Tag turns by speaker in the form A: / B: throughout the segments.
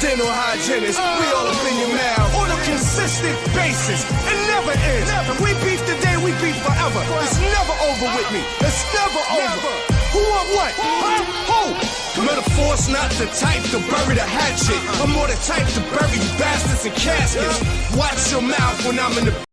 A: dental hygienist. We all up in your mouth on a consistent basis. It never ends. If we beef today, we beef forever. It's never over with me. It's never over. Who want what? Huh? Who? Metaphor's not the type to bury the hatchet. I'm more the type to bury you bastards in caskets. Watch your mouth when I'm in the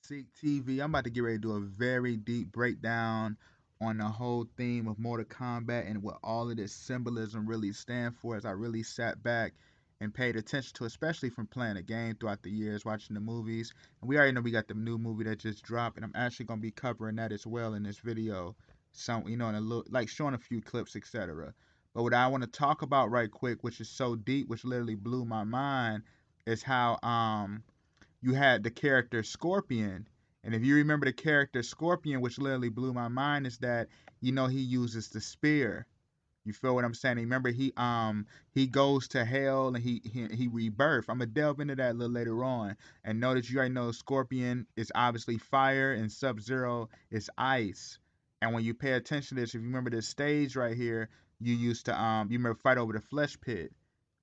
B: Seek TV. I'm about to get ready to do a very deep breakdown on the whole theme of Mortal Kombat and what all of this symbolism really stand for, as I really sat back and paid attention to, especially from playing the game throughout the years, watching the movies. And we already know we got the new movie that just dropped, and I'm actually going to be covering that as well in this video. Some, in a little, like showing a few clips, etc. But what I want to talk about right quick, which is so deep, which literally blew my mind, is how you had the character Scorpion. And if you remember the character Scorpion, which literally blew my mind, is that, he uses the spear. You feel what I'm saying? Remember, he goes to hell and he rebirth. I'm gonna delve into that a little later on. And notice you already know Scorpion is obviously fire and Sub-Zero is ice. And when you pay attention to this, if you remember this stage right here, you used to you remember fight over the flesh pit.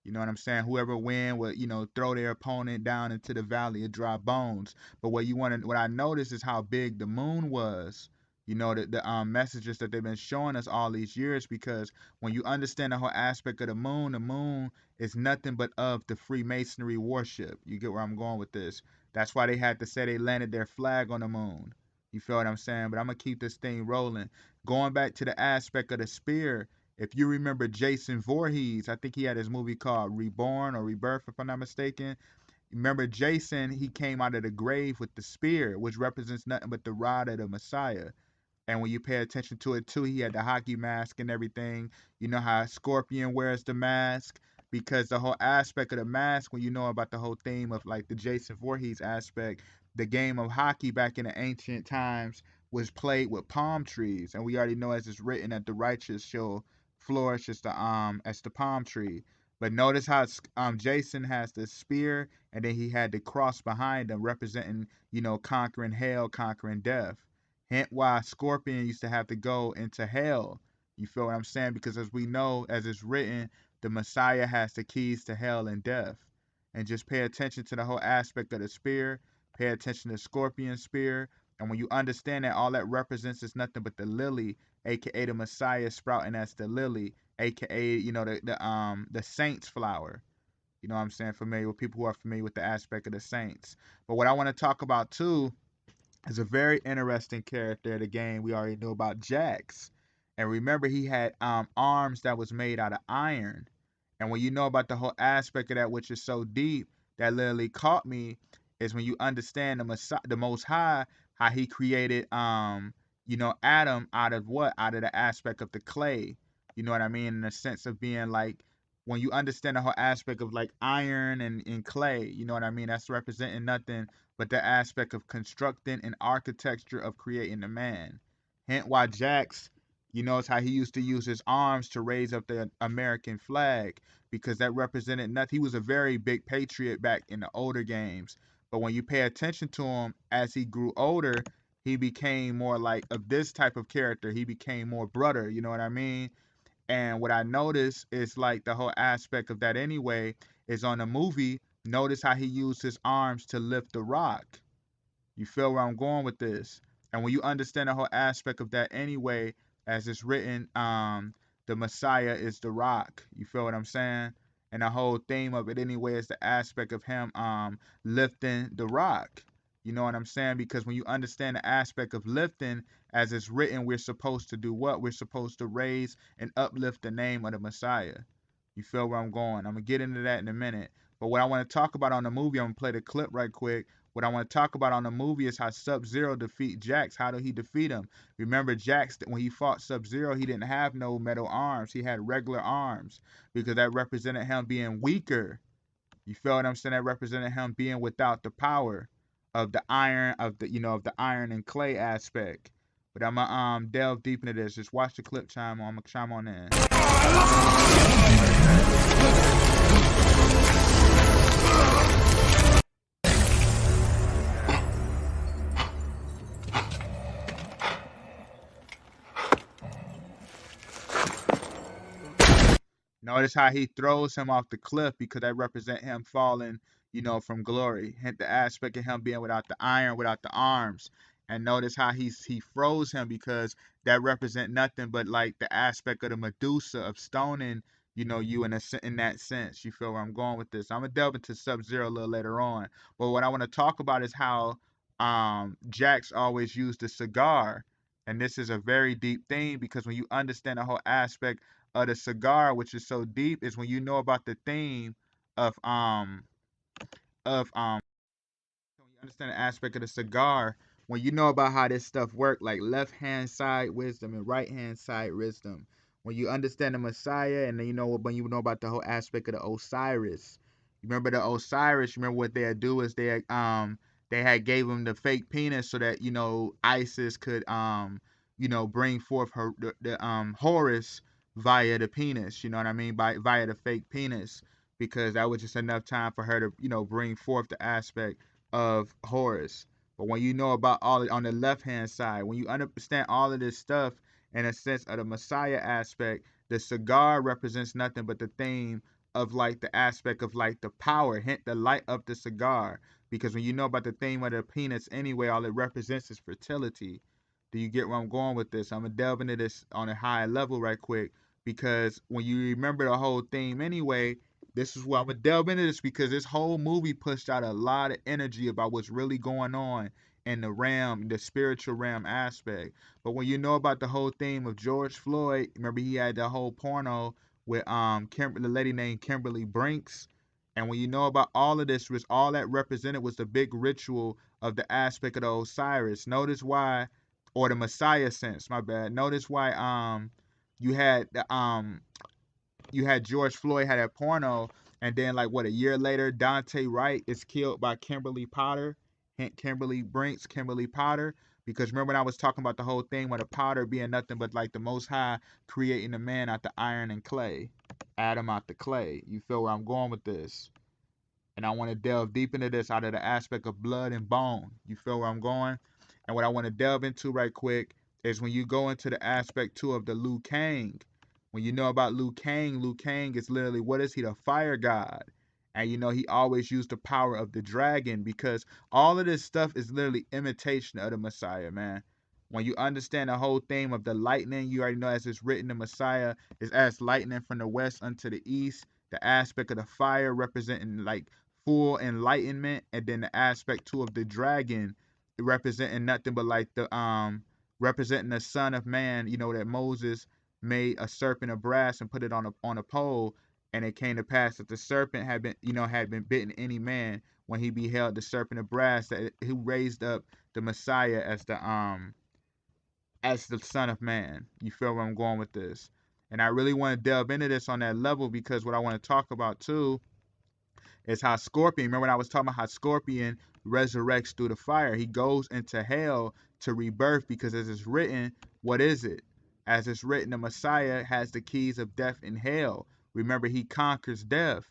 B: You know what I'm saying? Whoever win would, throw their opponent down into the valley of dry bones. But what I noticed is how big the moon was. The messages that they've been showing us all these years, because when you understand the whole aspect of the moon is nothing but of the Freemasonry worship. You get where I'm going with this? That's why they had to say they landed their flag on the moon. You feel what I'm saying? But I'm going to keep this thing rolling. Going back to the aspect of the spear, if you remember Jason Voorhees, I think he had his movie called Reborn or Rebirth, if I'm not mistaken. Remember Jason, he came out of the grave with the spear, which represents nothing but the rod of the Messiah. And when you pay attention to it too, he had the hockey mask and everything. You know how Scorpion wears the mask? Because the whole aspect of the mask, when you know about the whole theme of like the Jason Voorhees aspect, the game of hockey back in the ancient times was played with palm trees. And we already know, as it's written, that the righteous shall flourish as the palm tree. But notice how Jason has the spear, and then he had the cross behind him, representing, conquering hell, conquering death. Hence why Scorpion used to have to go into hell. You feel what I'm saying? Because as we know, as it's written, the Messiah has the keys to hell and death. And just pay attention to the whole aspect of the spear. Pay attention to Scorpion's spear. And when you understand that all that represents is nothing but the lily, aka the Messiah sprouting as the lily, aka the saint's flower. You know what I'm saying? Familiar with people who are familiar with the aspect of the saints. But what I want to talk about too is a very interesting character of the game. We already know about Jax. And remember, he had arms that was made out of iron. And when you know about the whole aspect of that, which is so deep, that literally caught me, is when you understand the Most High, how he created Adam out of what? Out of the aspect of the clay. You know what I mean? In the sense of being like, when you understand the whole aspect of like iron and clay, you know what I mean? That's representing nothing but the aspect of constructing an architecture of creating the man. Hence why Jax, it's how he used to use his arms to raise up the American flag, because that represented nothing. He was a very big patriot back in the older games. But when you pay attention to him, as he grew older, he became more like of this type of character. He became more brother, you know what I mean? And what I noticed is like the whole aspect of that anyway is on the movie. Notice how he used his arms to lift the rock. You feel where I'm going with this? And when you understand the whole aspect of that anyway, as it's written, the Messiah is the rock. You feel what I'm saying? And the whole theme of it anyway is the aspect of him lifting the rock. You know what I'm saying? Because when you understand the aspect of lifting, as it's written, we're supposed to do what? We're supposed to raise and uplift the name of the Messiah. You feel where I'm going? I'm going to get into that in a minute. But what I want to talk about on the movie, I'm going to play the clip right quick. What I want to talk about on the movie is how Sub-Zero defeat Jax. How did he defeat him? Remember, Jax, when he fought Sub-Zero, he didn't have no metal arms. He had regular arms, because that represented him being weaker. You feel what I'm saying? That represented him being without the power of the iron, of the iron and clay aspect. But I'm gonna delve deep into this. Just watch the clip. I'm gonna chime on in. Notice Notice how he throws him off the cliff because that represent him falling, from glory. Hence the aspect of him being without the iron, without the arms. And notice how he froze him because that represent nothing but like the aspect of the Medusa of stoning, you in that sense. You feel where I'm going with this? I'm gonna delve into Sub-Zero a little later on. But what I want to talk about is how Jax always used a cigar. And this is a very deep thing because when you understand the whole aspect of the cigar, which is so deep, is when you know about the theme of of when you understand the aspect of the cigar, when you know about how this stuff work, like left hand side wisdom and right hand side wisdom. When you understand the Messiah, and then when you know about the whole aspect of the Osiris. You remember the Osiris? You remember what they had do is they had gave him the fake penis so that Isis could bring forth the Horus via the penis. You know what I mean? Via the fake penis, because that was just enough time for her to bring forth the aspect of Horus. But when you know about all on the left hand side, when you understand all of this stuff in a sense of the Messiah aspect, the cigar represents nothing but the theme of like the aspect of like the power, hint the light of the cigar. Because when you know about the theme of the penis anyway, all it represents is fertility. Do you get where I'm going with this? I'm gonna delve into this on a higher level right quick, because when you remember the whole theme anyway, this is where I'm gonna delve into this, because this whole movie pushed out a lot of energy about what's really going on in the realm, the spiritual realm aspect. But when you know about the whole theme of George Floyd, remember he had the whole porno with the lady named Kimberly Brinks. And when you know about all of this, was all that represented was the big ritual of the aspect of the Osiris. Notice why, or the Messiah sense, my bad. Notice why you had the you had George Floyd had that porno, and then like what, a year later, Dante Wright is killed by Kimberly Potter, hint Kimberly Brinks, Kimberly Potter. Because remember when I was talking about the whole thing with the Potter being nothing but like the Most High creating the man out the iron and clay, Adam out the clay. You feel where I'm going with this? And I want to delve deep into this out of the aspect of blood and bone. You feel where I'm going? And what I want to delve into right quick is when you go into the aspect too of the Liu Kang. When you know about Liu Kang is literally, what is he? The fire god. And he always used the power of the dragon, because all of this stuff is literally imitation of the Messiah, man. When you understand the whole theme of the lightning, you already know, as it's written, the Messiah is as lightning from the west unto the east. The aspect of the fire representing like full enlightenment, and then the aspect too of the dragon representing nothing but like the representing the son of man. That Moses made a serpent of brass and put it on a pole, and it came to pass that the serpent had been bitten any man when he beheld the serpent of brass, that who raised up the Messiah as the son of man. You feel where I'm going with this? And I really want to delve into this on that level, because what I want to talk about too is how Scorpion, remember when I was talking about how Scorpion resurrects through the fire? He goes into hell to rebirth, because as it's written, what is it? As it's written, the Messiah has the keys of death and hell. Remember, he conquers death.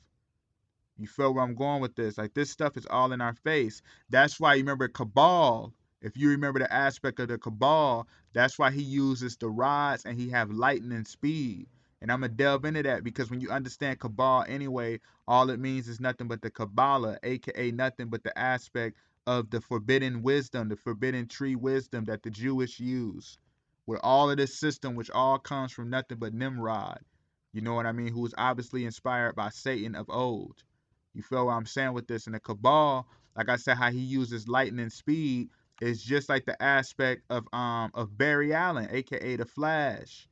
B: You feel where I'm going with this? Like, this stuff is all in our face. That's why you remember Cabal. If you remember the aspect of the Cabal, that's why he uses the rods and he have lightning speed. And I'm gonna delve into that, because when you understand Cabal anyway, all it means is nothing but the Kabbalah, aka nothing but the aspect of the forbidden wisdom, the forbidden tree wisdom that the Jewish use. With all of this system, which all comes from nothing but Nimrod. You know what I mean? Who was obviously inspired by Satan of old. You feel what I'm saying with this? And the Cabal, like I said, how he uses lightning speed is just like the aspect of Barry Allen, aka the Flash.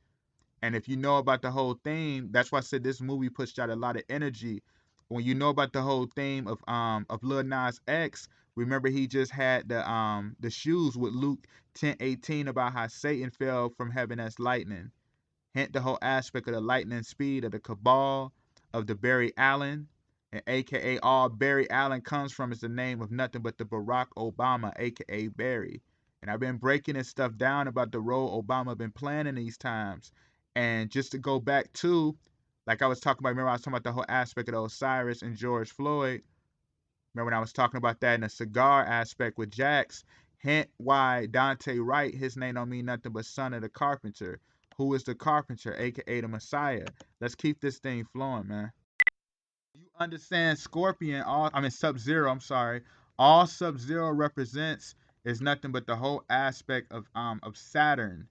B: And if you know about the whole theme, that's why I said this movie pushed out a lot of energy. When you know about the whole theme of Lil Nas X, remember he just had the shoes with Luke 10:18 about how Satan fell from heaven as lightning. Hint the whole aspect of the lightning speed of the Cabal, of the Barry Allen, and aka all Barry Allen comes from is the name of nothing but the Barack Obama, aka Barry. And I've been breaking this stuff down about the role Obama been playing in these times. And just to go back to, like I was talking about, remember I was talking about the whole aspect of the Osiris and George Floyd. Remember when I was talking about that in the cigar aspect with Jax? Hint why Dante Wright, his name don't mean nothing but son of the carpenter. who is the carpenter, aka the Messiah. Let's keep this thing flowing, man. You understand Scorpion, Sub-Zero, I'm sorry. All Sub-Zero represents is nothing but the whole aspect of Saturn.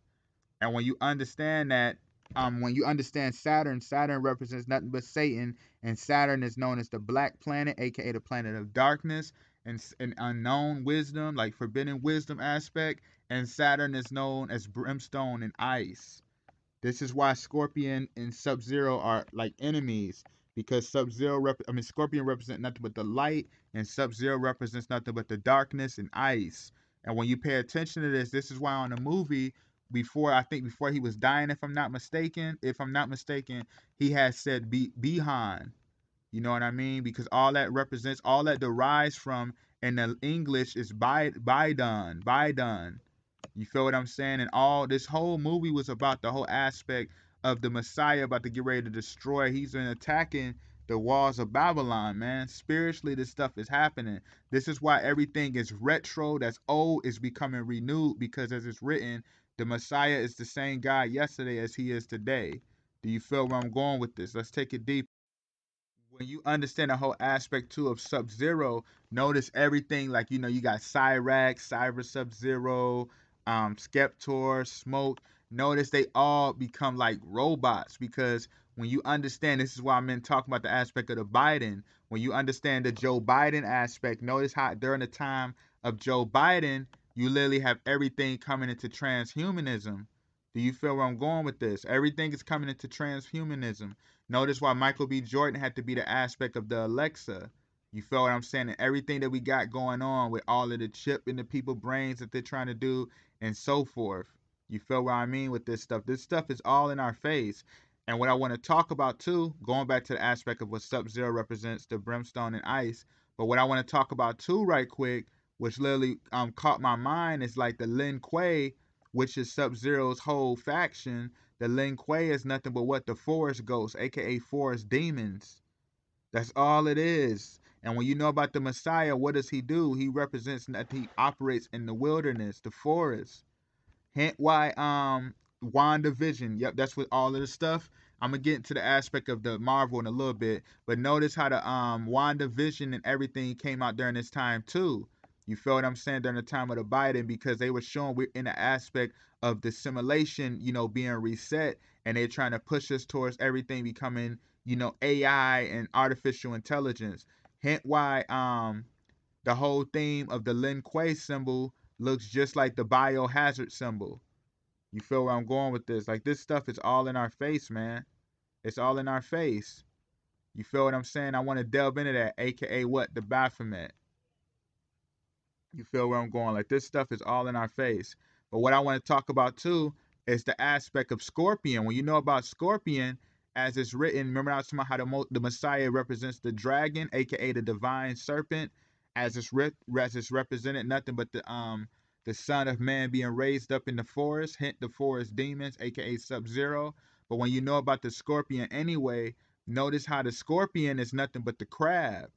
B: And when you understand Saturn, Saturn represents nothing but Satan, and Saturn is known as the black planet, aka the planet of darkness and unknown wisdom, like forbidden wisdom aspect, and Saturn is known as brimstone and ice. This is why Scorpion and Sub-Zero are like enemies because Scorpion represents nothing but the light and Sub-Zero represents nothing but the darkness and ice. And when you pay attention to this is why on the movie before he was dying, if I'm not mistaken, he had said Bihan. You know what I mean? Because all that derives from in the English is Bidon. You feel what I'm saying? And all this whole movie was about the whole aspect of the Messiah about to get ready to destroy. He's been attacking the walls of Babylon, man. Spiritually, this stuff is happening. This is why everything is retro, that's old, is becoming renewed because as it's written, the Messiah is the same God yesterday as he is today. Do you feel where I'm going with this? Let's take it deep. When you understand the whole aspect too of Sub-Zero, notice everything like you got Cyrax, Cyber Sub-Zero, Skeptor, Smoke. Notice they all become like robots because when you understand, this is why I'm in talking about the aspect of the Biden. When you understand the Joe Biden aspect, notice how during the time of Joe Biden, you literally have everything coming into transhumanism. Do you feel where I'm going with this? Everything is coming into transhumanism. Notice why Michael B. Jordan had to be the aspect of the Alexa. You feel what I'm saying? And everything that we got going on with all of the chip in the people's brains that they're trying to do and so forth. You feel what I mean with this stuff? This stuff is all in our face. And what I want to talk about too, going back to the aspect of what Sub-Zero represents, the brimstone and ice. But what I want to talk about too, right quick, which literally caught my mind, is like the Lin Kuei, which is Sub-Zero's whole faction. The Lin Kuei is nothing but what the forest ghosts, aka forest demons. That's all it is. And when you know about the Messiah, what does he do? He represents that he operates in the wilderness, the forest. Hint why WandaVision. Yep, that's what all of the stuff. I'm gonna get into the aspect of the Marvel in a little bit, but notice how the WandaVision and everything came out during this time too. You feel what I'm saying? During the time of the Biden, because they were showing we're in the aspect of the simulation, being reset, and they're trying to push us towards everything becoming, AI and artificial intelligence. Hint why the whole theme of the Lin Kuei symbol looks just like the biohazard symbol. You feel where I'm going with this? Like this stuff is all in our face, man. It's all in our face. You feel what I'm saying? I want to delve into that, aka what? The Baphomet. You feel where I'm going? Like this stuff is all in our face. But what I want to talk about too is the aspect of Scorpion. When you know about Scorpion, as it's written, remember I was talking about how the Messiah represents the dragon, aka the divine serpent, as it's represented nothing but the Son of Man being raised up in the forest, hint the forest demons, aka Sub-Zero. But when you know about the Scorpion anyway, notice how the Scorpion is nothing but the crab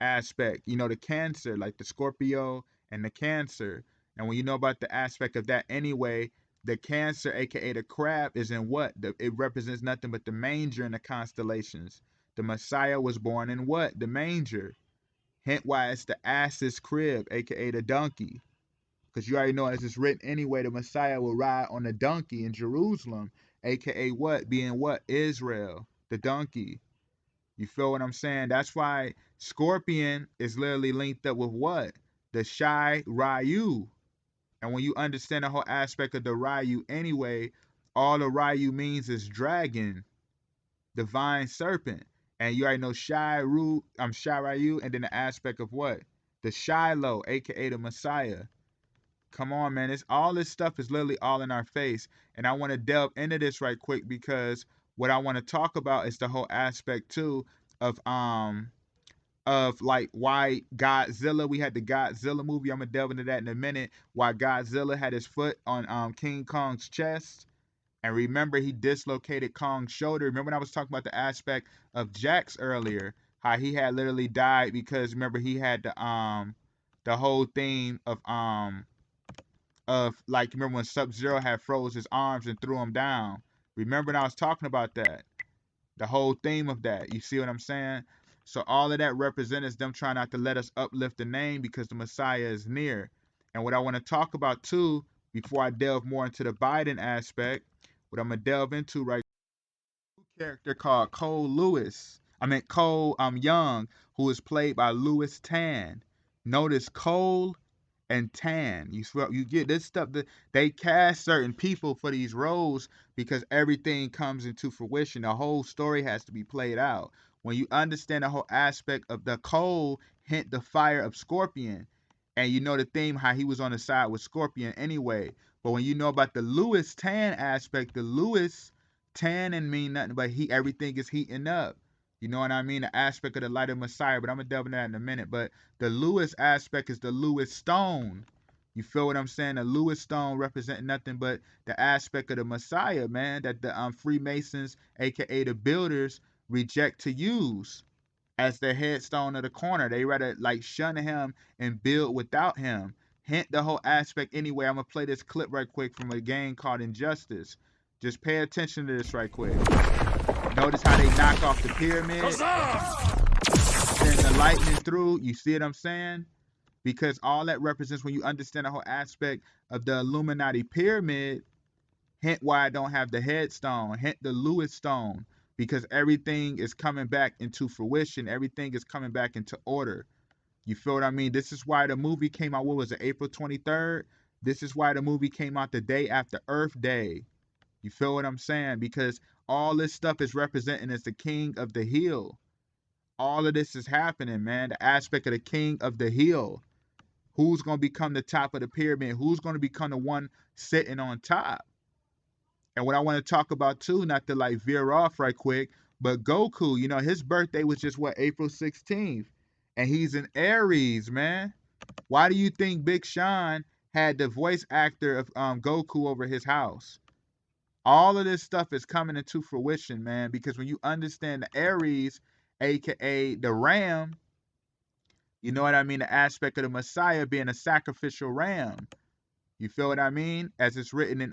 B: aspect. The Cancer, like the Scorpio and the Cancer. And when you know about the aspect of that anyway, the Cancer, aka the crab, is in what? It represents nothing but the manger in the constellations. The Messiah was born in what? The manger. Hence why it's the ass's crib, aka the donkey. Because you already know, as it's written anyway, the Messiah will ride on a donkey in Jerusalem, aka what? Being what? Israel, the donkey. You feel what I'm saying? That's why Scorpion is literally linked up with what? The Shy Ryu. And when you understand the whole aspect of the Ryu anyway, all the Ryu means is dragon, divine serpent. And you already know Shy Ryu, and then the aspect of what? The Shiloh, aka the Messiah. Come on, man. It's all this stuff is literally all in our face. And I want to delve into this right quick because what I want to talk about is the whole aspect too of like why Godzilla, we had the Godzilla movie. I'm gonna delve into that in a minute. Why Godzilla had his foot on King Kong's chest. And remember, he dislocated Kong's shoulder. Remember when I was talking about the aspect of Jax earlier, how he had literally died because remember he had the whole theme of like remember when Sub-Zero had froze his arms and threw him down. Remember when I was talking about that? The whole theme of that. You see what I'm saying? So all of that represents them trying not to let us uplift the name because the Messiah is near. And what I want to talk about too, before I delve more into the Biden aspect, what I'm gonna delve into right character called Cole Lewis. I mean Cole Young, who is played by Lewis Tan. Notice Cole and Tan. You get this stuff that they cast certain people for these roles because everything comes into fruition. The whole story has to be played out. When you understand the whole aspect of the Cole, hint the fire of Scorpion, and you know the theme how he was on the side with Scorpion anyway. But when you know about the Lewis Tan aspect, the Lewis tanning mean nothing but everything is heating up. You know what I mean? The aspect of the light of Messiah, but I'm gonna delve into that in a minute. But the Lewis aspect is the Lewis stone. You feel what I'm saying? The Lewis stone represent nothing but the aspect of the Messiah, man, that the Freemasons, aka the builders, reject to use as the headstone of the corner. They rather like shun him and build without him. Hint the whole aspect anyway. I'm gonna play this clip right quick from a game called Injustice. Just pay attention to this right quick. Notice how they knock off the pyramid, send the lightning through. You see what I'm saying? Because all that represents when you understand the whole aspect of the Illuminati pyramid. Hint why I don't have the headstone. Hint the Lewis stone. Because everything is coming back into fruition. Everything is coming back into order. You feel what I mean? This is why the movie came out, what was it, April 23rd? This is why the movie came out the day after Earth Day. You feel what I'm saying? Because all this stuff is representing as the king of the hill. All of this is happening, man. The aspect of the king of the hill. Who's going to become the top of the pyramid? Who's going to become the one sitting on top? And what I want to talk about too, not to like veer off right quick, but Goku, you know, his birthday was just what, April 16th. And he's an Aries, man. Why do you think Big Sean had the voice actor of Goku over his house? All of this stuff is coming into fruition, man, because when you understand the Aries, aka the ram, you know what I mean? The aspect of the Messiah being a sacrificial ram. You feel what I mean? As it's written in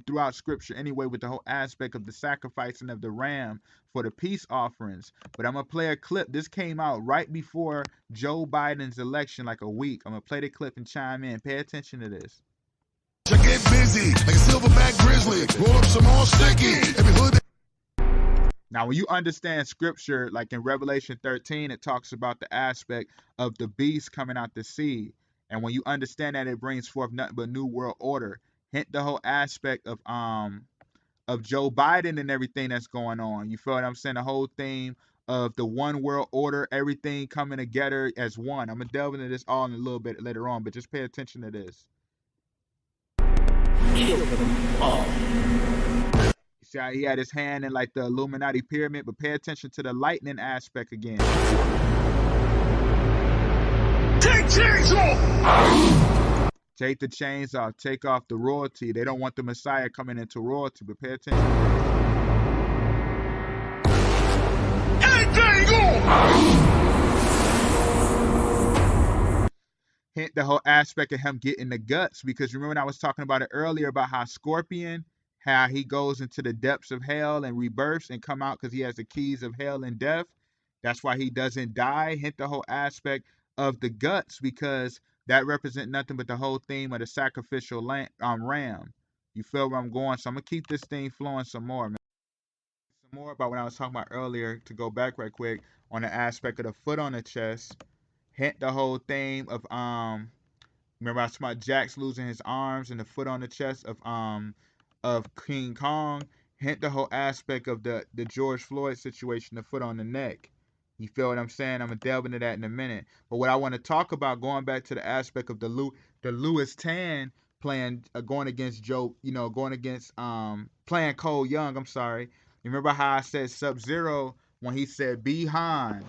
B: throughout scripture anyway, with the whole aspect of the sacrificing of the ram for the peace offerings. But I'm gonna play a clip. This came out right before Joe Biden's election, like a week. I'm gonna play the clip and chime in. Pay attention to this.
C: I get busy like a silverback grizzly. Roll up some more sticky. Every hood.
B: Now, when you understand scripture, like in Revelation 13, it talks about the aspect of the beast coming out the sea. And when you understand that, it brings forth nothing but new world order. Hint the whole aspect of Joe Biden and everything that's going on. You feel what I'm saying? The whole theme of the one world order, everything coming together as one. I'm gonna delve into this all in a little bit later on, but just pay attention to this. You see how he had his hand in like the Illuminati pyramid, but pay attention to the lightning aspect again.
C: Take chains off!
B: Take the chains off. Take off the royalty. They don't want the Messiah coming into royalty, but pay attention.
C: Anything off!
B: Hint the whole aspect of him getting the guts, because remember when I was talking about it earlier about how Scorpion, how he goes into the depths of hell and rebirths and come out because he has the keys of hell and death. That's why he doesn't die. Hint the whole aspect of the guts, because that represents nothing but the whole theme of the sacrificial ram. You feel where I'm going? So I'm gonna keep this thing flowing some more, man. Some more about what I was talking about earlier, to go back right quick on the aspect of the foot on the chest. Hint the whole theme of remember I was talking about Jax losing his arms and the foot on the chest of King Kong. Hint the whole aspect of the George Floyd situation, the foot on the neck. You feel what I'm saying? I'm gonna delve into that in a minute. But what I want to talk about, going back to the aspect of the Lewis Tan playing going against Joe, you know, going against playing Cole Young. I'm sorry. You remember how I said Sub-Zero when he said "Be Han"?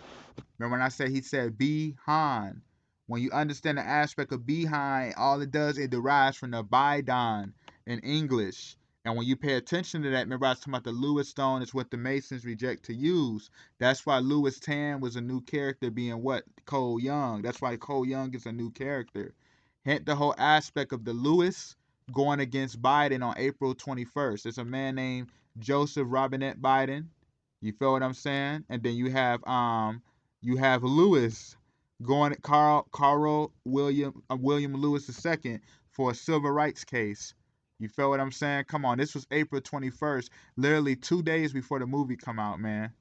B: Remember when I said he said "Be Han"? When you understand the aspect of behind, all it does, it derives from the Bidon in English. And when you pay attention to that, remember I was talking about the Lewis stone is what the Masons reject to use. That's why Lewis Tan was a new character, being what? Cole Young. That's why Cole Young is a new character. Hint the whole aspect of the Lewis going against Biden on April 21st. It's a man named Joseph Robinette Biden. You feel what I'm saying? And then you have Lewis going Carl William Lewis II for a civil rights case. You feel what I'm saying? Come on, this was April 21st, literally 2 days before the movie come out, man.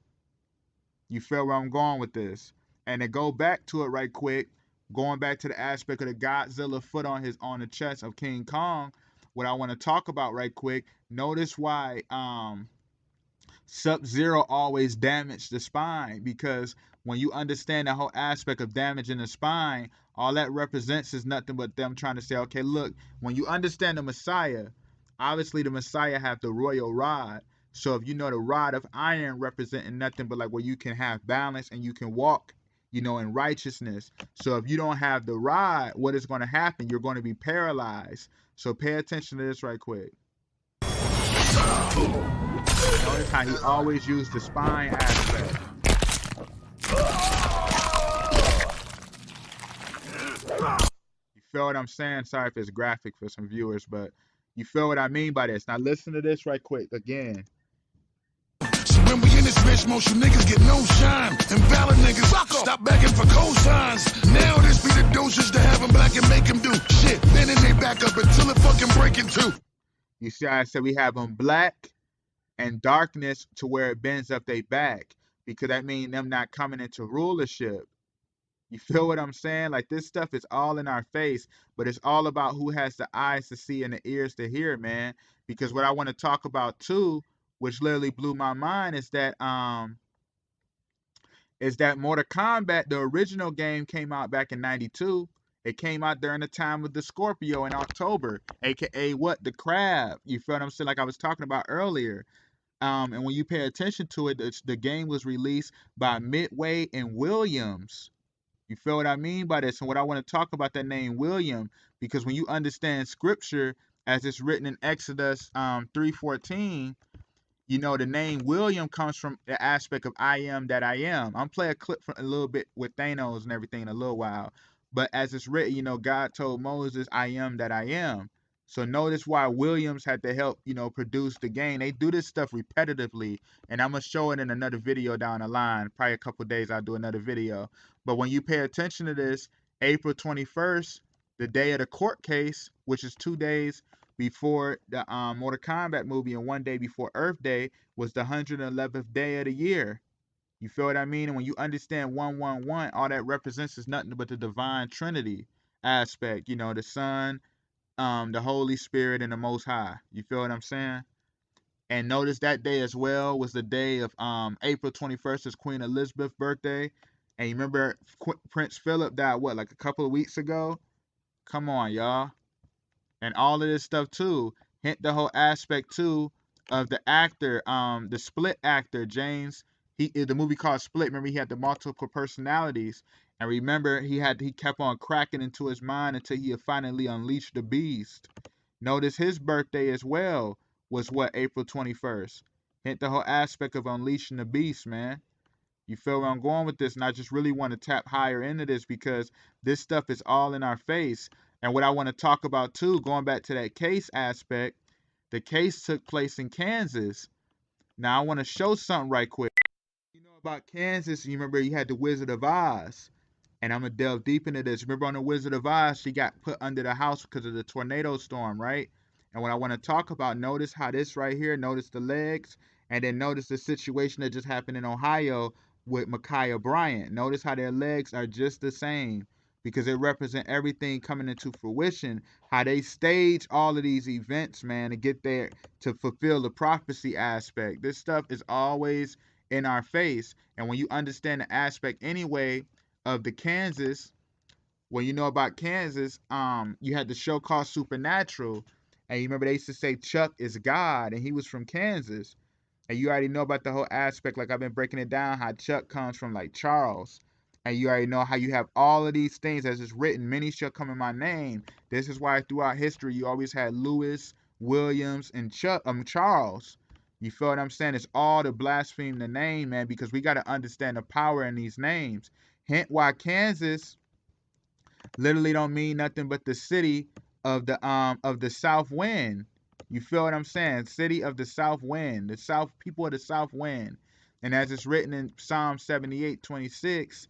B: You feel where I'm going with this? And to go back to it right quick, going back to the aspect of the Godzilla foot on the chest of King Kong, what I want to talk about right quick, notice why Sub-Zero always damaged the spine, because when you understand the whole aspect of damaging the spine, all that represents is nothing but them trying to say, okay, look, when you understand the Messiah, obviously the Messiah have the royal rod. So if you know the rod of iron representing nothing but like where you can have balance and you can walk, in righteousness. So if you don't have the rod, what is going to happen? You're going to be paralyzed. So pay attention to this right quick. Notice how he always used the spine aspect. You feel what I'm saying? Sorry if it's graphic for some viewers, but you feel what I mean by this. Now listen to this right quick again.
C: So when we in this bitch, most you niggas get no shine. And valid niggas stop begging for cosigns. Now this be the doses to have them black and make them do shit. Then they back up until it fucking break in two.
B: You see how I said we have them black and darkness to where it bends up their back, because that means them not coming into rulership. You feel what I'm saying? Like, this stuff is all in our face, but it's all about who has the eyes to see and the ears to hear, man. Because what I want to talk about too, which literally blew my mind, is that Mortal Kombat, the original game, came out back in '92. It came out during the time of the Scorpio in October, aka what? The crab. You feel what I'm saying? Like I was talking about earlier. And when you pay attention to it, the game was released by Midway and Williams. You feel what I mean by this? And what I want to talk about that name William, because when you understand scripture as it's written in Exodus 3:14, the name William comes from the aspect of I am that I am. I'm play a clip for a little bit with Thanos and everything in a little while. But as it's written, God told Moses, I am that I am. So notice why Williams had to help, produce the game. They do this stuff repetitively, and I'm going to show it in another video down the line. Probably a couple days I'll do another video. But when you pay attention to this, April 21st, the day of the court case, which is 2 days before the Mortal Kombat movie and 1 day before Earth Day, was the 111th day of the year. You feel what I mean? And when you understand 111, all that represents is nothing but the divine Trinity aspect. The Son, the Holy Spirit, and the Most High. You feel what I'm saying? And notice that day as well was the day of April 21st is Queen Elizabeth's birthday. And you remember Prince Philip died, what, like a couple of weeks ago? Come on, y'all. And all of this stuff too. Hint the whole aspect too of the actor, the Split actor, James. The movie called Split. Remember, he had the multiple personalities. And remember, he kept on cracking into his mind until he had finally unleashed the beast. Notice his birthday as well was what, April 21st. Hint the whole aspect of unleashing the beast, man. You feel where I'm going with this? And I just really want to tap higher into this because this stuff is all in our face. And what I want to talk about too, going back to that case aspect, the case took place in Kansas. Now I want to show something right quick. You know about Kansas, you remember you had the Wizard of Oz. And I'm going to delve deep into this. Remember on the Wizard of Oz, she got put under the house because of the tornado storm, right? And what I want to talk about, notice how this right here, notice the legs, and then notice the situation that just happened in Ohio with Ma'Khia Bryant. Notice how their legs are just the same because they represent everything coming into fruition, how they stage all of these events, man, to get there to fulfill the prophecy aspect. This stuff is always in our face. And when you understand the aspect anyway of the Kansas, when you know about Kansas, you had the show called Supernatural, and you remember they used to say Chuck is God, and he was from Kansas. And you already know about the whole aspect, like I've been breaking it down, how Chuck comes from like Charles. And you already know how you have all of these things as it's written, many shall come in my name. This is why throughout history you always had Lewis, Williams, and Charles. You feel what I'm saying? It's all to blaspheme the name, man, because we got to understand the power in these names. Hint why Kansas literally don't mean nothing but the city of the south wind. You feel what I'm saying? City of the south wind, the south people of the south wind. And as it's written in Psalm 78:26,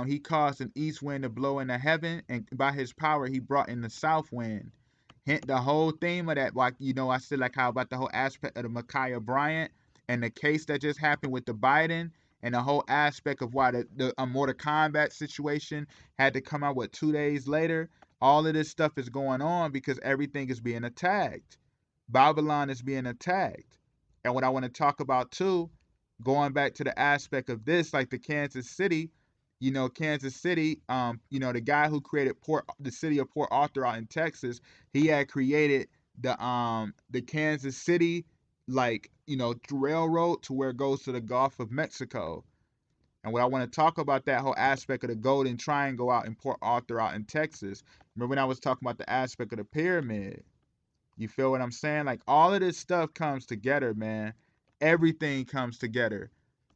B: he caused an east wind to blow into heaven, and by his power he brought in the south wind. Hint the whole theme of that, like I said, like how about the whole aspect of the Micaiah Bryant and the case that just happened with the Biden, and the whole aspect of why the Mortal Kombat situation had to come out 2 days later. All of this stuff is going on because everything is being attacked. Babylon is being attacked. And what I want to talk about too, going back to the aspect of this, like the Kansas City, Kansas City, the guy who created the city of Port Arthur out in Texas, he had created the Kansas City, like, railroad to where it goes to the Gulf of Mexico. And what I want to talk about that whole aspect of the Golden Triangle out in Port Arthur out in Texas. Remember when I was talking about the aspect of the pyramid? You feel what I'm saying? Like all of this stuff comes together, man. Everything comes together.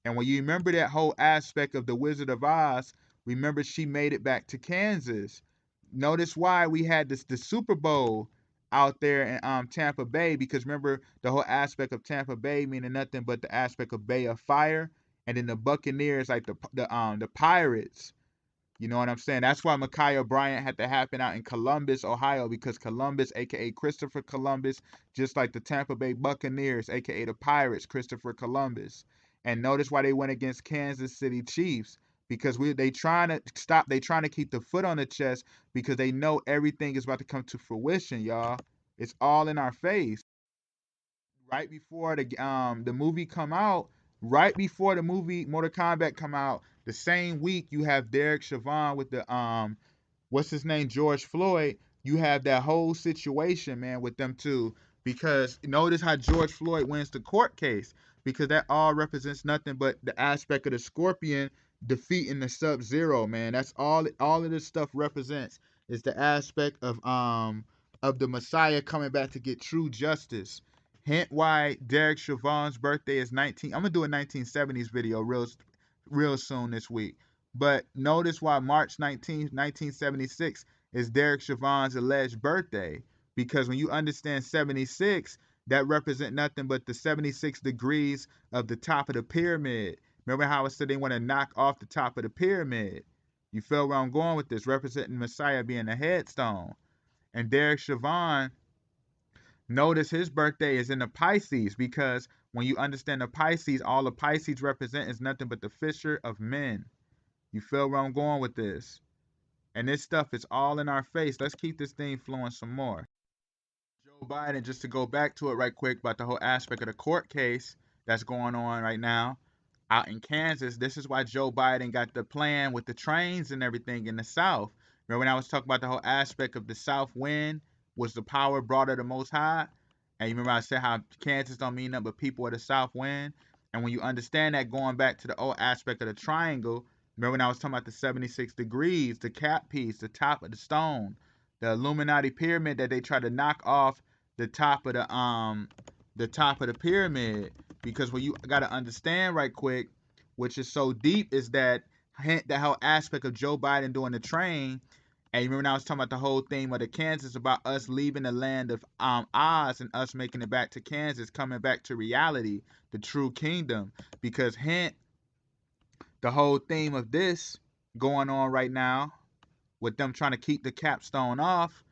B: And when you remember that whole aspect of the Wizard of Oz, remember she made it back to Kansas. Notice why we had the Super Bowl out there in Tampa Bay, because remember the whole aspect of Tampa Bay meaning nothing but the aspect of Bay of Fire, and then the Buccaneers like the Pirates. You know what I'm saying? That's why Micaiah Bryant had to happen out in Columbus, Ohio, because Columbus, aka Christopher Columbus, just like the Tampa Bay Buccaneers, aka the Pirates, Christopher Columbus. And notice why they went against Kansas City Chiefs, because they trying to keep the foot on the chest, because they know everything is about to come to fruition, y'all. It's all in our face. Right before the movie come out, right before the movie Mortal Kombat come out, the same week you have Derek Chauvin with the what's his name, George Floyd. You have that whole situation, man, with them two. Because notice how George Floyd wins the court case, because that all represents nothing but the aspect of the Scorpion defeating the Sub-Zero, man. That's all of this stuff represents, is the aspect of the Messiah coming back to get true justice. Hint why Derek Chauvin's birthday is 19. I'm gonna do a 1970s video real soon this week. But notice why March 19th, 1976 is Derek Chauvin's alleged birthday. Because when you understand 76, that represent nothing but the 76 degrees of the top of the pyramid. Remember how I said they want to knock off the top of the pyramid? You feel where I'm going with this, representing Messiah being a headstone. And Derek Chauvin, notice his birthday is in the Pisces, because when you understand the Pisces, all the Pisces represent is nothing but the fisher of men. You feel where I'm going with this? And this stuff is all in our face. Let's keep this thing flowing some more. Joe Biden, just to go back to it right quick about the whole aspect of the court case that's going on right now out in Kansas. This is why Joe Biden got the plan with the trains and everything in the South. Remember when I was talking about the whole aspect of the South wind was the power brought of the Most High? And you remember I said how Kansas don't mean nothing but people of the South wind? And when you understand that, going back to the old aspect of the triangle, remember when I was talking about the 76 degrees, the cap piece, the top of the stone, the Illuminati pyramid that they try to knock off the top of the pyramid. Because what you gotta understand right quick, which is so deep, is that the whole aspect of Joe Biden doing the train. And you remember when I was talking about the whole theme of the Kansas, about us leaving the land of Oz and us making it back to Kansas, coming back to reality, the true kingdom. Because hint, the whole theme of this going on right now, with them trying to keep the capstone off,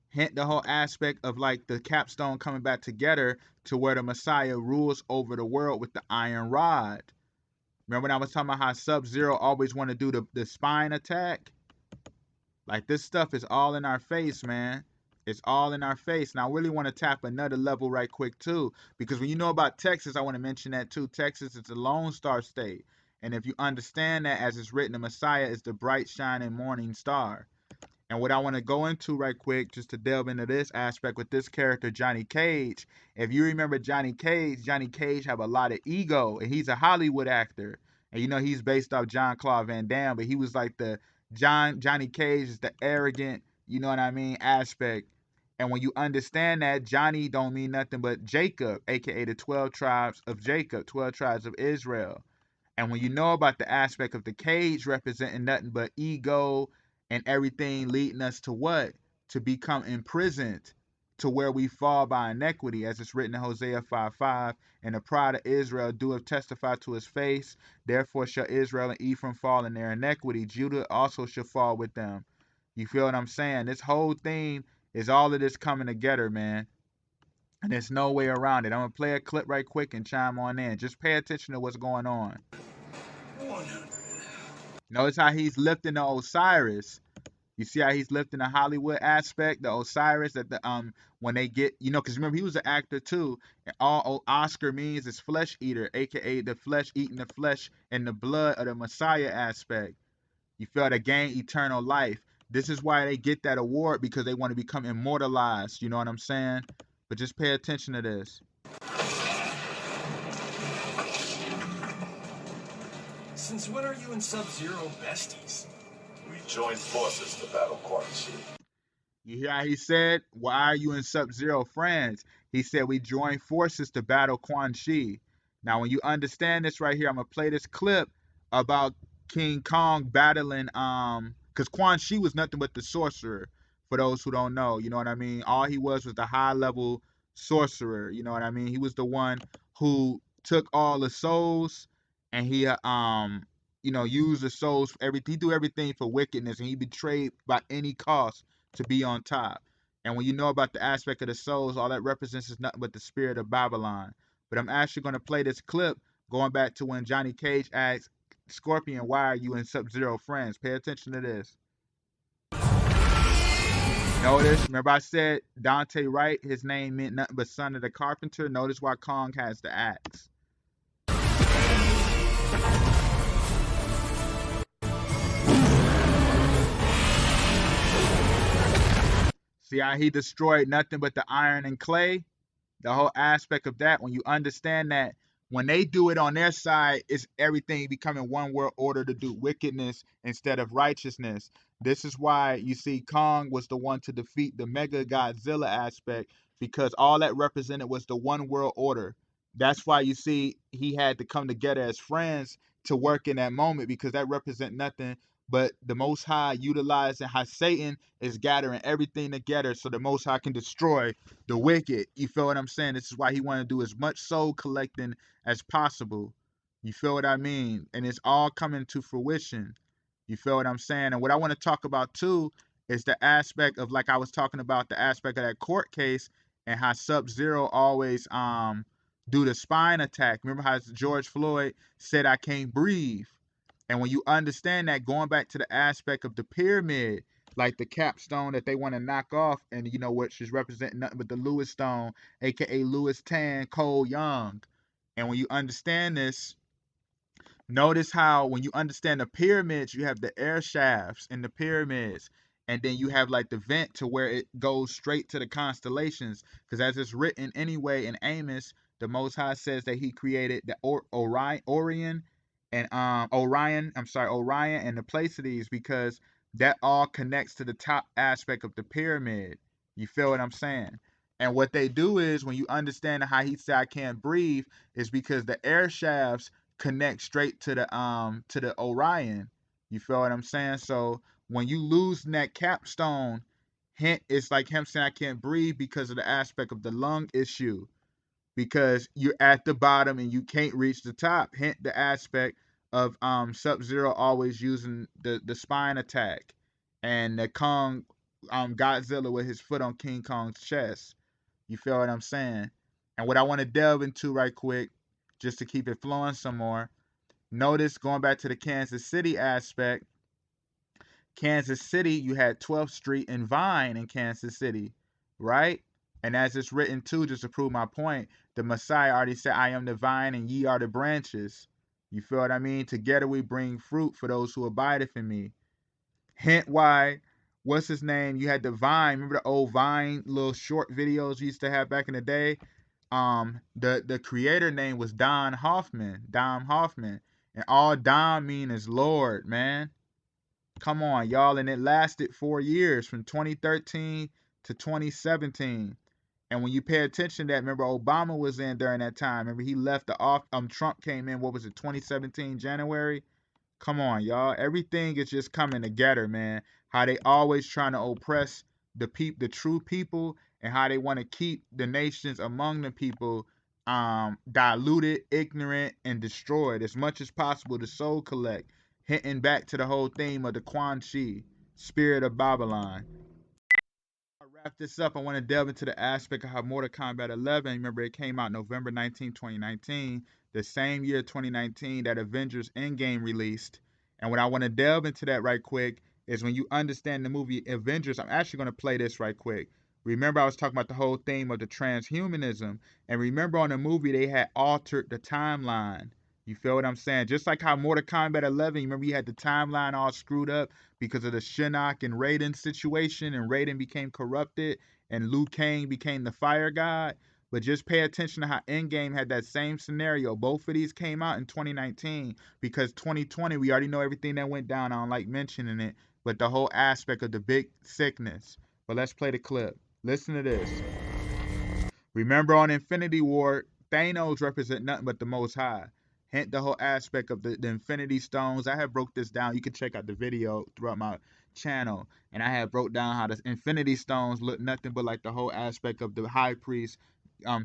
B: hint the whole aspect of like the capstone coming back together to where the Messiah rules over the world with the iron rod. Remember when I was talking about how Sub-Zero always want to do the spine attack? Like this stuff is all in our face, man. It's all in our face. Now I really want to tap another level right quick too, because when you know about Texas, I want to mention that too. Texas is a Lone Star state. And if you understand that, as it's written, the Messiah is the bright shining morning star. And what I want to go into right quick, just to delve into this aspect with this character, Johnny Cage. If you remember Johnny Cage have a lot of ego, and he's a Hollywood actor. And you know he's based off Jean-Claude Van Damme, but he was like Johnny Cage is the arrogant, you know what I mean, aspect. And when you understand that, Johnny don't mean nothing but Jacob, aka the 12 tribes of Jacob, 12 tribes of Israel. And when you know about the aspect of the cage representing nothing but ego and everything leading us to what? to become imprisoned to where we fall by iniquity, as it's written in Hosea 5:5. And the pride of Israel doeth testify to his face. Therefore shall Israel and Ephraim fall in their iniquity. Judah also shall fall with them. You feel what I'm saying? This whole thing is all of this coming together, man. And there's no way around it. I'm going to play a clip right quick and chime on in. Just pay attention to what's going on.
D: 100.
B: Notice how he's lifting the Osiris. You see how he's lifting the Hollywood aspect, the Osiris, that the when they get, you know, because remember he was an actor too, and all Oscar means is flesh eater, aka the flesh eating the flesh and the blood of the Messiah aspect. You feel to gain eternal life. This is why they get that award, because they want to become immortalized. You know what I'm saying? But just pay attention to this.
D: Since when are you and Sub-Zero besties?
E: We joined forces to battle Quan Chi.
B: You hear how he said, why are you and Sub-Zero friends? He said, we joined forces to battle Quan Chi. Now, when you understand this right here, I'm going to play this clip about King Kong battling, because Quan Chi was nothing but the sorcerer, for those who don't know, you know what I mean? All he was the high-level sorcerer, you know what I mean? He was the one who took all the souls, and he, you know, used the souls for everything. He do everything for wickedness, and he betrayed by any cost to be on top. And when you know about the aspect of the souls, all that represents is nothing but the spirit of Babylon. But I'm actually going to play this clip going back to when Johnny Cage asked Scorpion, why are you and Sub-Zero friends? Pay attention to this. Notice, remember I said Dante Wright, his name meant nothing but son of the carpenter. Notice why Kong has the axe. See how he destroyed nothing but the iron and clay? The whole aspect of that, when you understand that when they do it on their side, it's everything becoming one world order to do wickedness instead of righteousness. This is why you see Kong was the one to defeat the Mega Godzilla aspect, because all that represented was the one world order. That's why you see he had to come together as friends to work in that moment, because that represent nothing but the Most High utilizing how Satan is gathering everything together so the Most High can destroy the wicked. You feel what I'm saying? This is why he wanted to do as much soul collecting as possible. You feel what I mean? And it's all coming to fruition. You feel what I'm saying? And what I want to talk about too is the aspect of, like I was talking about, the aspect of that court case and how Sub-Zero always do the spine attack. Remember how George Floyd said, I can't breathe. And when you understand that, going back to the aspect of the pyramid, like the capstone that they want to knock off, and you know, which is representing nothing but the Lewis stone, aka Lewis Tan, Cole Young. And when you understand this, notice how when you understand the pyramids, you have the air shafts in the pyramids, and then you have like the vent to where it goes straight to the constellations. Because as it's written anyway in Amos, the Most High says that he created the Orion and Orion and the Pleiades, because that all connects to the top aspect of the pyramid. You feel what I'm saying? And what they do is, when you understand how he said I can't breathe, is because the air shafts connect straight to the Orion. You feel what I'm saying? So when you lose that capstone, hint, it's like him saying I can't breathe because of the aspect of the lung issue, because you're at the bottom and you can't reach the top. Hint the aspect of Sub-Zero always using the spine attack, and the Kong Godzilla with his foot on King Kong's chest. You feel what I'm saying? And what I want to delve into right quick, just to keep it flowing some more, notice going back to the Kansas City aspect, Kansas City, you had 12th Street and Vine in Kansas City, right? And as it's written too, just to prove my point, the Messiah already said, I am the vine and ye are the branches. You feel what I mean? Together we bring fruit for those who abideth in me. Hint why, what's his name? You had the Vine. Remember the old Vine little short videos you used to have back in the day? The creator name was Dom Hoffman. And all Dom mean is Lord, man. Come on, y'all. And it lasted 4 years, from 2013 to 2017. And when you pay attention to that, remember Obama was in during that time. Remember he left the off. Trump came in. What was it? 2017 January. Come on, y'all. Everything is just coming together, man. How they always trying to oppress the true people, and how they want to keep the nations among the people diluted, ignorant, and destroyed as much as possible to soul collect, hinting back to the whole theme of the Quan Chi, spirit of Babylon. I wrap this up, I want to delve into the aspect of how Mortal Kombat 11, remember it came out November 19, 2019, the same year 2019 that Avengers Endgame released. And what I want to delve into that right quick is when you understand the movie Avengers, I'm actually going to play this right quick. Remember I was talking about the whole theme of the transhumanism, and remember on the movie they had altered the timeline. You feel what I'm saying? Just like how Mortal Kombat 11, you remember you had the timeline all screwed up because of the Shinnok and Raiden situation, and Raiden became corrupted, and Liu Kang became the fire god. But just pay attention to how Endgame had that same scenario. Both of these came out in 2019 because 2020, we already know everything that went down. I don't like mentioning it, but the whole aspect of the big sickness. But let's play the clip. Listen to this. Remember on Infinity War, Thanos represent nothing but the Most High. Hint the whole aspect of the Infinity Stones. I have broke this down. You can check out the video throughout my channel. And I have broke down how the Infinity Stones look nothing but like the whole aspect of the high priest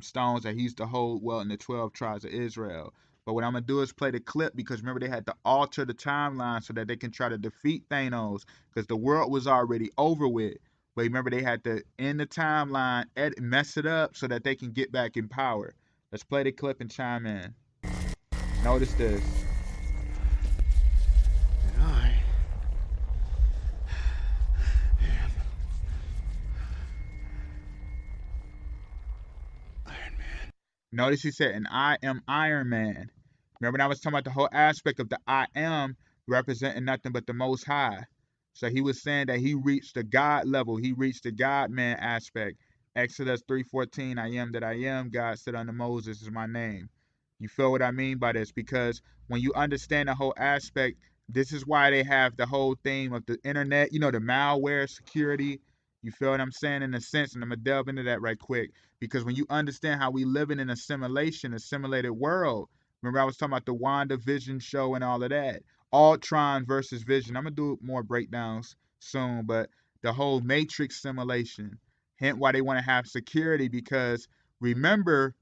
B: stones that he used to hold well in the 12 tribes of Israel. But what I'm going to do is play the clip because remember they had to alter the timeline so that they can try to defeat Thanos because the world was already over with. But remember they had to end the timeline, mess it up so that they can get back in power. Let's play the clip and chime in. Notice this.
A: And I am Iron Man.
B: Notice he said, and I am Iron Man. Remember when I was talking about the whole aspect of the I am representing nothing but the Most High. So he was saying that he reached the God level. He reached the God-man aspect. Exodus 3:14, I am that I am. God said unto Moses is my name. You feel what I mean by this? Because when you understand the whole aspect, this is why they have the whole theme of the internet, the malware security. You feel what I'm saying in a sense? And I'm going to delve into that right quick. Because when you understand how we live in an assimilated world, remember I was talking about the WandaVision show and all of that. Ultron versus Vision. I'm going to do more breakdowns soon, but the whole Matrix simulation. Hence why they want to have security because remember,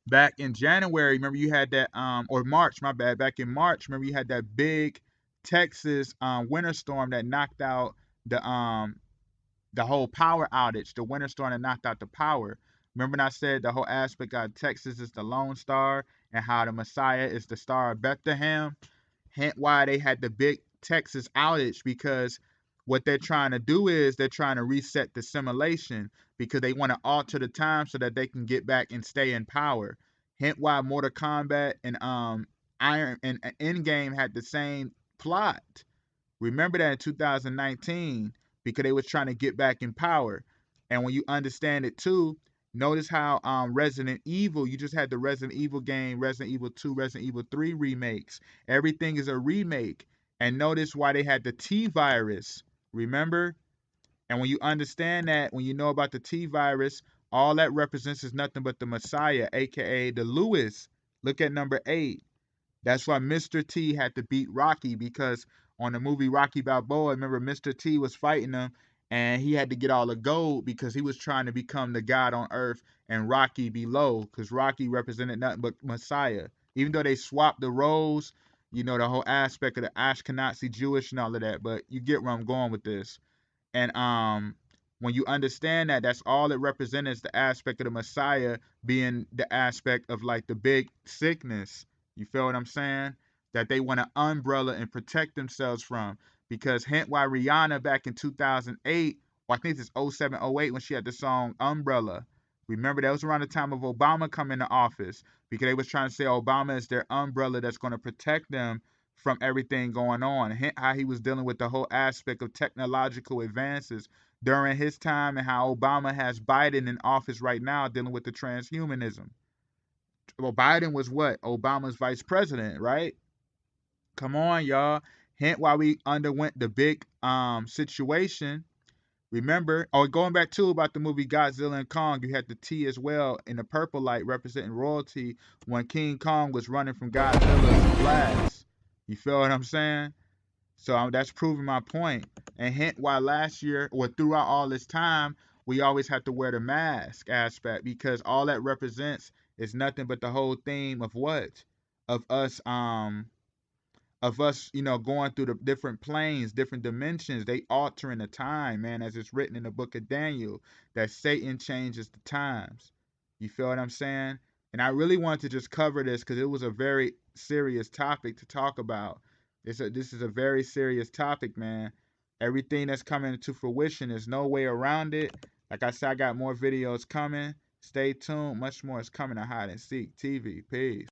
B: back in January, remember you had that, or March, my bad. Back in March, remember you had that big Texas winter storm that knocked out the whole power outage. The winter storm that knocked out the power. Remember when I said the whole aspect of Texas is the Lone Star and how the Messiah is the Star of Bethlehem? Hence why they had the big Texas outage because what they're trying to do is they're trying to reset the simulation because they want to alter the time so that they can get back and stay in power. Hence why Mortal Kombat and Iron and Endgame had the same plot. Remember that in 2019 because they was trying to get back in power. And when you understand it too, notice how Resident Evil, you just had the Resident Evil game, Resident Evil 2, Resident Evil 3 remakes. Everything is a remake. And notice why they had the T virus. Remember? And when you understand that, when you know about the T virus, all that represents is nothing but the Messiah, aka the Lewis. Look at number 8. That's why Mr. T had to beat Rocky because on the movie Rocky Balboa, remember Mr. T was fighting him and he had to get all the gold because he was trying to become the God on earth and Rocky below because Rocky represented nothing but Messiah. Even though they swapped the roles, the whole aspect of the Ashkenazi Jewish and all of that, but you get where I'm going with this. And when you understand that, that's all it represents, the aspect of the Messiah being the aspect of like the big sickness. You feel what I'm saying? That they want an umbrella and protect themselves from. Because hence why Rihanna back in 2008, or I think it's 07, 08 when she had the song Umbrella. Remember that was around the time of Obama coming to office because they was trying to say Obama is their umbrella that's going to protect them from everything going on. Hence how he was dealing with the whole aspect of technological advances during his time and how Obama has Biden in office right now dealing with the transhumanism. Well, Biden was what? Obama's vice president, right? Come on, y'all. Hint why we underwent the big situation. Remember, going back to about the movie Godzilla and Kong, you had the T as well in the purple light representing royalty when King Kong was running from Godzilla's blast. You feel what I'm saying? So that's proving my point. And hence why last year or throughout all this time, we always have to wear the mask aspect, because all that represents is nothing but the whole theme of what? Of us going through the different planes, different dimensions. They altering the time, man, as it's written in the book of Daniel, that Satan changes the times. You feel what I'm saying? And I really wanted to just cover this because it was a very serious topic to talk about. This is a very serious topic, man. Everything that's coming to fruition, there's no way around it. Like I said, I got more videos coming. Stay tuned. Much more is coming to Hide and Seek TV. Peace.